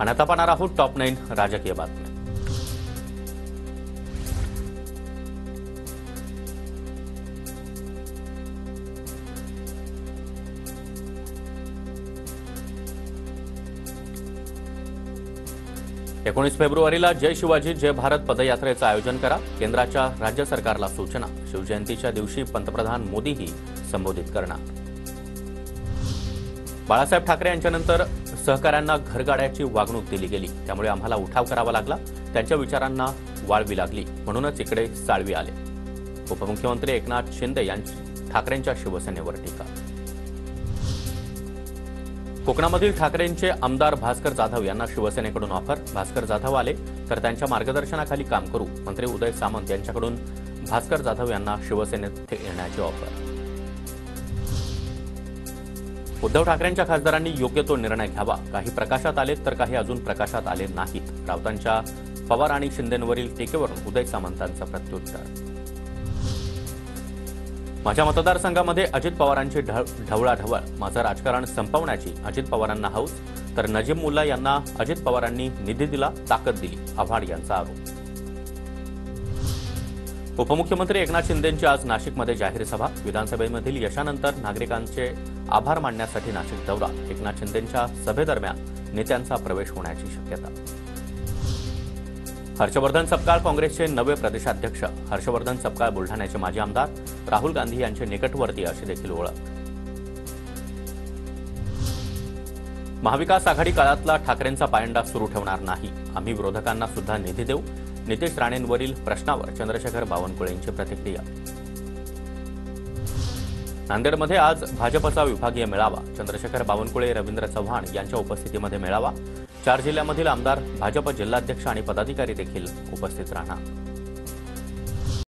आणि आता पाहणार आहोत टॉप 9 राजकीय बातम्या। एकोणीस फेब्रुवारीला जय शिवाजी जय भारत पदयात्रेचं आयोजन करा। केंद्राच्या राज्य सरकारला सूचना। शिवजयंतीच्या दिवशी पंतप्रधान मोदीही संबोधित करणार। बाळासाहेब ठाकरे यांच्यानंतर सहकाऱ्यांना घरगाड्याची वागणूक दिली गेली, त्यामुळे आम्हाला उठाव करावा लागला। त्यांच्या विचारांना वाळवी लागली, म्हणूनच इकडे साळवी आले। उपमुख्यमंत्री एकनाथ शिंदे यांची ठाकरेंच्या शिवसेनेवर टीका। कोकणामधील ठाकरेंचे आमदार भास्कर जाधव यांना शिवसेनेकडून ऑफर। भास्कर जाधव आले तर त्यांच्या मार्गदर्शनाखाली काम करू। मंत्री उदय सामंत यांच्याकडून भास्कर जाधव यांना शिवसेनेत येण्याची ऑफर। उद्धव ठाकरेंच्या खासदारांनी योग्य तो निर्णय घ्यावा। काही प्रकाशात आले तर काही अजून प्रकाशात आले नाहीत। राऊतांच्या पवार आणि शिंदेंवरील टीकेवरून उदय सामंतांचं प्रत्युत्तर। माझ्या मतदारसंघामध्ये अजित पवारांची ढवळाढवळ। माझं राजकारण संपवण्याची अजित पवारांना हौस, तर नजीब मुल्ला यांना अजित पवारांनी निधी दिला, ताकद दिली, आव्हाड यांचा आरोप। उपमुख्यमंत्री एकनाथ शिंदेंची आज नाशिकमध्ये जाहीर सभा। विधानसभेमधील यशानंतर नागरिकांचे आभार मानण्यासाठी नाशिक दौरा। एकनाथ शिंदेंच्या सभेदरम्यान नेत्यांचा प्रवेश होण्याची शक्यता। हर्षवर्धन सपकाळ काँग्रेसचे नवे प्रदेशाध्यक्ष। हर्षवर्धन सपकाळ बुलढाण्याचे माजी आमदार, राहुल गांधी यांचे निकटवर्ती अशी देखील ओळख। महाविकास आघाडी काळातला ठाकरेंचा पायंडा सुरू ठेवणार नाही, आम्ही विरोधकांना सुद्धा निधी देऊ। नितेश राणेंवरील प्रश्नावर चंद्रशेखर बावनकुळेंची प्रतिक्रिया। नांदेडमध्ये आज भाजपचा विभागीय मेळावा। चंद्रशेखर बावनकुळे, रवींद्र चव्हाण यांच्या उपस्थितीमध्ये मेळावा। 4 जिल्ह्यांमधील आमदार, भाजप जिल्हाध्यक्ष आणि पदाधिकारी देखील उपस्थित राहणार।